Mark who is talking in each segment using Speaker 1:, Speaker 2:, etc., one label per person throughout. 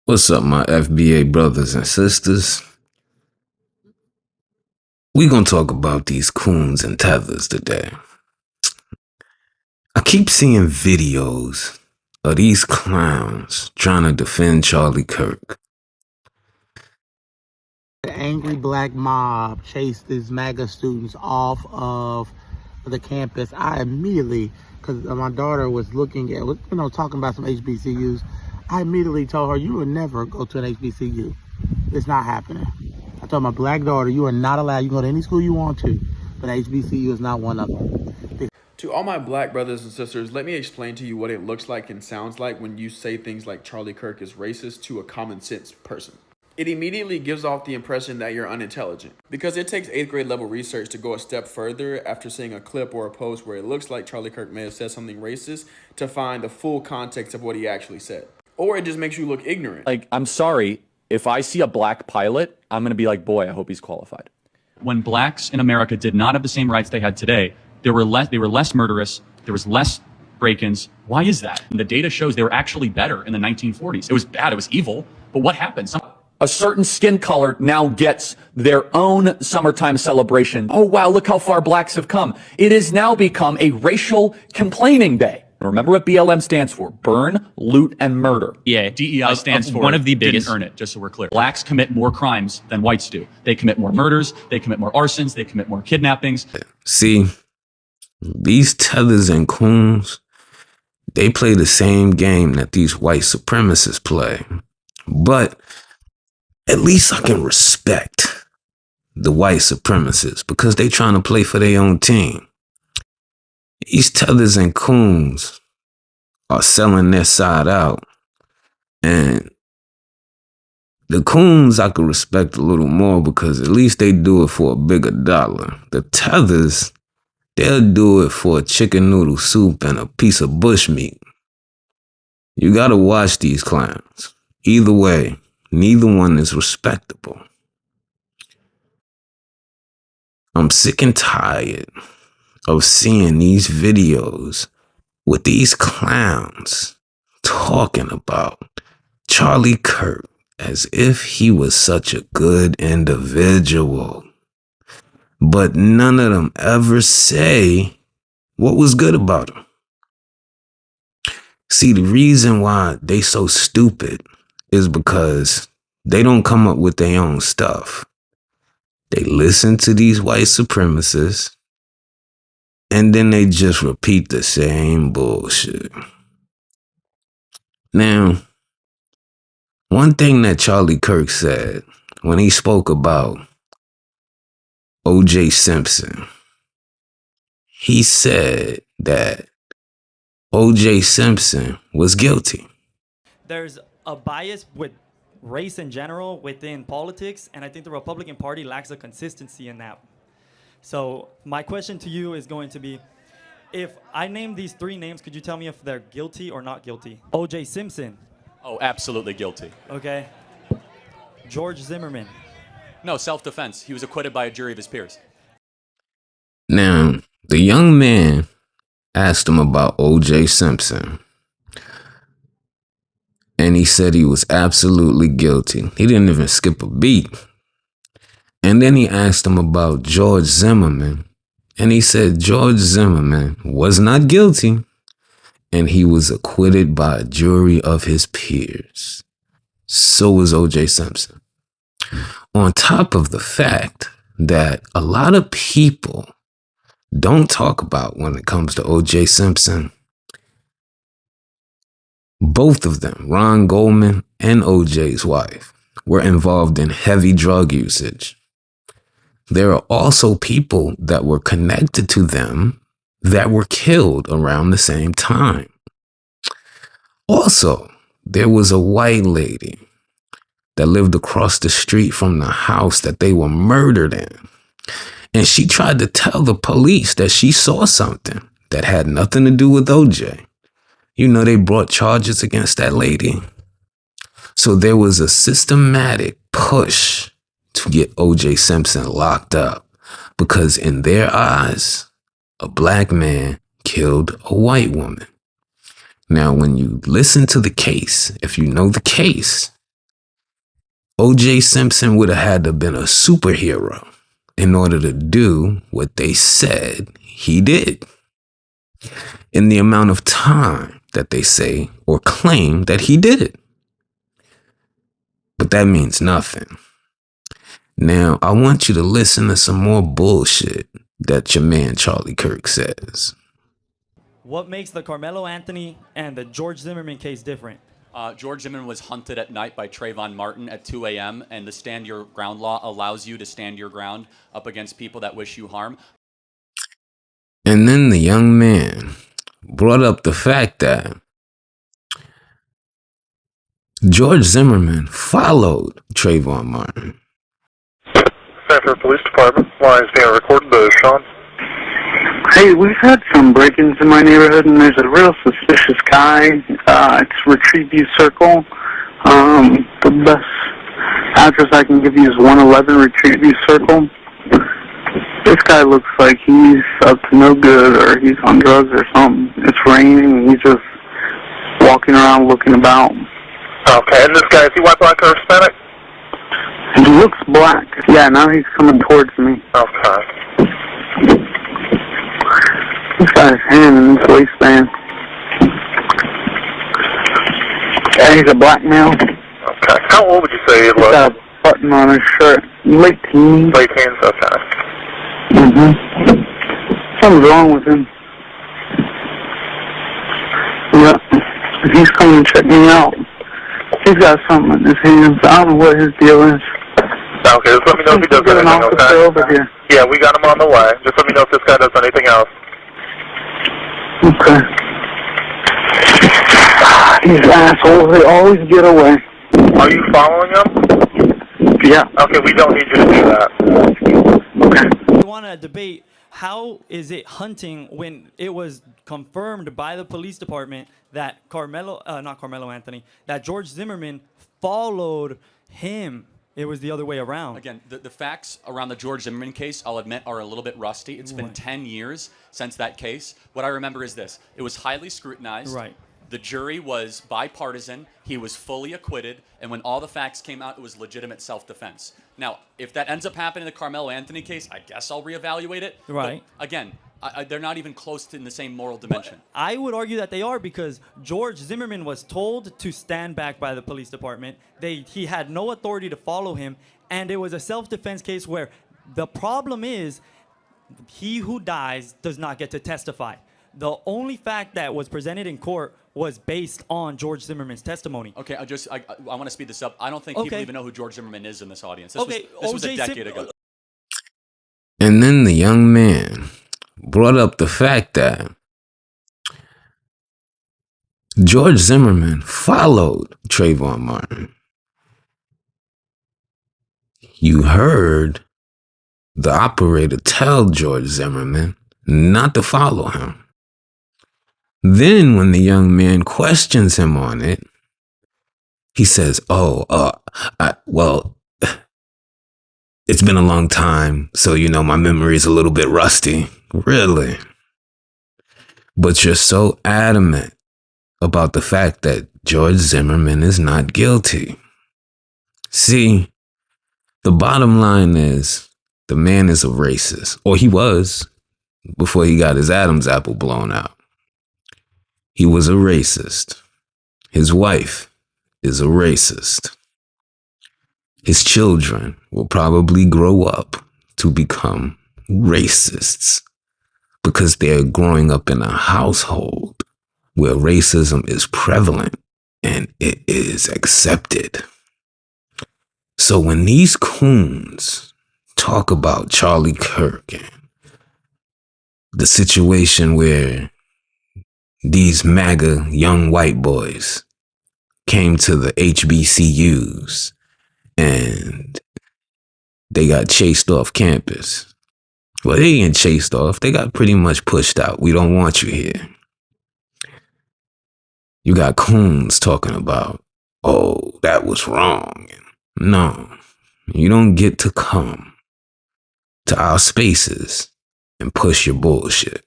Speaker 1: What's up, my FBA brothers and sisters? We gonna talk about these coons and tethers today. I keep seeing videos of these clowns trying to defend Charlie Kirk.
Speaker 2: The angry black mob chased these MAGA students off of the campus. I immediately, because my daughter was looking at, talking about some HBCUs, I immediately told her, you will never go to an HBCU. It's not happening. I told my black daughter, you are not allowed. You can go to any school you want to, but HBCU is not one of them.
Speaker 3: To all my black brothers and sisters, let me explain to you what it looks like and sounds like when you say things like Charlie Kirk is racist to a common sense person. It immediately gives off the impression that you're unintelligent, because it takes 8th grade level research to go a step further after seeing a clip or a post where it looks like Charlie Kirk may have said something racist to find the full context of what he actually said. Or it just makes you look ignorant.
Speaker 4: Like, I'm sorry, if I see a black pilot, I'm going to be like, boy, I hope he's qualified.
Speaker 5: When blacks in America did not have the same rights they had today, they were less murderous, there was less break-ins. Why is that? And the data shows they were actually better in the 1940s. It was bad, it was evil, but what happened?
Speaker 4: A certain skin color now gets their own summertime celebration. Oh, wow, look how far blacks have come. It has now become a racial complaining day. Remember what BLM stands for: burn, loot, and murder.
Speaker 5: Yeah, DEI stands for
Speaker 6: one of the biggest.
Speaker 5: Didn't earn it, just so we're clear. Blacks commit more crimes than whites do. They commit more murders, they commit more arsons, they commit more kidnappings.
Speaker 1: See, these tethers and coons, they play the same game that these white supremacists play. But at least I can respect the white supremacists because they trying to play for their own team. These tethers and coons are selling their side out. And the coons I could respect a little more because at least they do it for a bigger dollar. The tethers, they'll do it for a chicken noodle soup and a piece of bushmeat. You gotta watch these clowns. Either way, neither one is respectable. I'm sick and tired of seeing these videos with these clowns talking about Charlie Kirk as if he was such a good individual. But none of them ever say what was good about him. See, the reason why they so stupid is because they don't come up with their own stuff. They listen to these white supremacists, and then they just repeat the same bullshit. Now, one thing that Charlie Kirk said when he spoke about O.J. Simpson, he said that O.J. Simpson was guilty.
Speaker 6: There's a bias with race in general within politics, and I think the Republican Party lacks a consistency in that. So my question to you is going to be, if I name these 3 names, could you tell me if they're guilty or not guilty? O.J. Simpson.
Speaker 5: Oh, absolutely guilty.
Speaker 6: Okay. George Zimmerman.
Speaker 5: No, self-defense. He was acquitted by a jury of his peers.
Speaker 1: Now, the young man asked him about O.J. Simpson, and he said he was absolutely guilty. He didn't even skip a beat. And then he asked him about George Zimmerman, and he said George Zimmerman was not guilty, and he was acquitted by a jury of his peers. So was O.J. Simpson. On top of the fact that a lot of people don't talk about when it comes to O.J. Simpson, both of them, Ron Goldman and O.J.'s wife, were involved in heavy drug usage. There are also people that were connected to them that were killed around the same time. Also, there was a white lady that lived across the street from the house that they were murdered in. And she tried to tell the police that she saw something that had nothing to do with OJ. You know, they brought charges against that lady. So there was a systematic push to get O.J. Simpson locked up because in their eyes, a black man killed a white woman. Now, when you listen to the case, if you know the case, O.J. Simpson would have had to have been a superhero in order to do what they said he did in the amount of time that they say or claim that he did it. But that means nothing. Now, I want you to listen to some more bullshit that your man Charlie Kirk says.
Speaker 6: What makes the Carmelo Anthony and the George Zimmerman case different?
Speaker 4: George Zimmerman was hunted at night by Trayvon Martin at 2 a.m., and the stand your ground law allows you to stand your ground up against people that wish you harm.
Speaker 1: And then the young man brought up the fact that George Zimmerman followed Trayvon Martin.
Speaker 7: Sanford Police Department, line is being recorded. Sean.
Speaker 8: Hey, we've had some break-ins in my neighborhood, and there's a real suspicious guy. It's Retrieve View Circle. The best address I can give you is 111 Retrieve View Circle. This guy looks like he's up to no good, or he's on drugs or something. It's raining, and he's just walking around looking about.
Speaker 7: Okay, and this guy, is he white, black, or Hispanic?
Speaker 8: He looks black. Yeah, now he's coming towards me.
Speaker 7: Okay.
Speaker 8: This guy's hand in his waistband. Yeah, he's a black male.
Speaker 7: Okay. How old would you say he
Speaker 8: He's
Speaker 7: was?
Speaker 8: got a button on his shirt. Late teens.
Speaker 7: Late teens? Okay.
Speaker 8: Something's wrong with him. Yeah. He's coming to check me out. He's got something in his hands. I don't know what his deal is.
Speaker 7: Okay, just let me know if he does
Speaker 8: Get an
Speaker 7: anything,
Speaker 8: officer
Speaker 7: okay?
Speaker 8: over here.
Speaker 7: Yeah, we got him on the way. Just let me know if this guy does anything else.
Speaker 8: Okay. These assholes, they always get away.
Speaker 7: Are you following him?
Speaker 8: Yeah.
Speaker 7: Okay, we don't need you to do that.
Speaker 8: Okay.
Speaker 6: We want to debate how is it hunting when it was confirmed by the police department that that George Zimmerman followed him. It was the other way around.
Speaker 4: Again, the facts around the George Zimmerman case, I'll admit, are a little bit rusty. It's been 10 years since that case. What I remember is this. It was highly scrutinized.
Speaker 6: Right.
Speaker 4: The jury was bipartisan. He was fully acquitted. And when all the facts came out, it was legitimate self-defense. Now, if that ends up happening in the Carmelo Anthony case, I guess I'll reevaluate it.
Speaker 6: Right.
Speaker 4: But again, they're not even close to in the same moral dimension.
Speaker 6: But I would argue that they are, because George Zimmerman was told to stand back by the police department. He had no authority to follow him, and it was a self-defense case where the problem is he who dies does not get to testify. The only fact that was presented in court was based on George Zimmerman's testimony.
Speaker 4: Okay, I want to speed this up. I don't think people even know who George Zimmerman is in this audience. This was a decade ago.
Speaker 1: And then the young man brought up the fact that George Zimmerman followed Trayvon Martin. You heard the operator tell George Zimmerman not to follow him. Then when the young man questions him on it, he says, well, it's been a long time, so, my memory is a little bit rusty. Really? But you're so adamant about the fact that George Zimmerman is not guilty. See, the bottom line is the man is a racist, or he was before he got his Adam's apple blown out. He was a racist. His wife is a racist. His children will probably grow up to become racists because they're growing up in a household where racism is prevalent and it is accepted. So when these coons talk about Charlie Kirk and the situation where these MAGA young white boys came to the HBCUs and they got chased off campus. Well, they ain't chased off. They got pretty much pushed out. We don't want you here. You got coons talking about, oh, that was wrong. No, you don't get to come to our spaces and push your bullshit.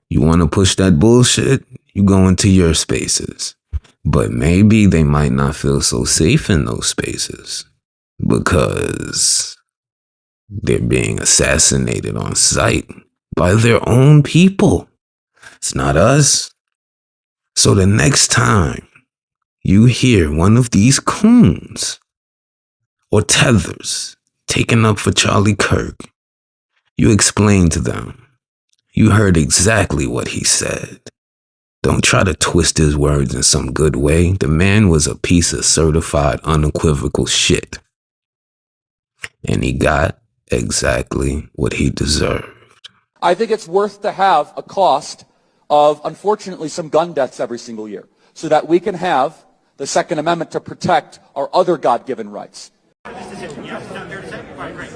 Speaker 1: You want to push that bullshit? You go into your spaces. But maybe they might not feel so safe in those spaces because they're being assassinated on sight by their own people. It's not us. So the next time you hear one of these coons or tethers taken up for Charlie Kirk, you explain to them you heard exactly what he said. Don't try to twist his words in some good way. The man was a piece of certified unequivocal shit. And he got exactly what he deserved.
Speaker 4: I think it's worth to have a cost of, unfortunately, some gun deaths every single year so that we can have the Second Amendment to protect our other God-given rights.
Speaker 9: This is it. Yes, not fair to say? All right, great.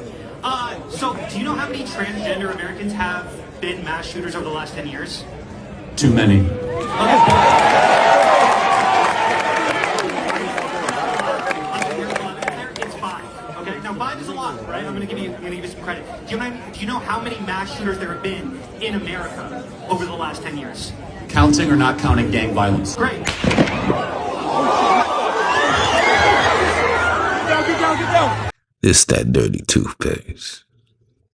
Speaker 9: So, do you know how many transgender Americans have been mass shooters over the last 10 years?
Speaker 5: Too many.
Speaker 9: It's 5. Okay, now 5 is a lot, right? I'm gonna give you some credit. Do you know how many mass shooters there have been in America over the last 10 years?
Speaker 5: Counting or not counting gang violence?
Speaker 9: Great.
Speaker 1: It's that dirty toothpaste.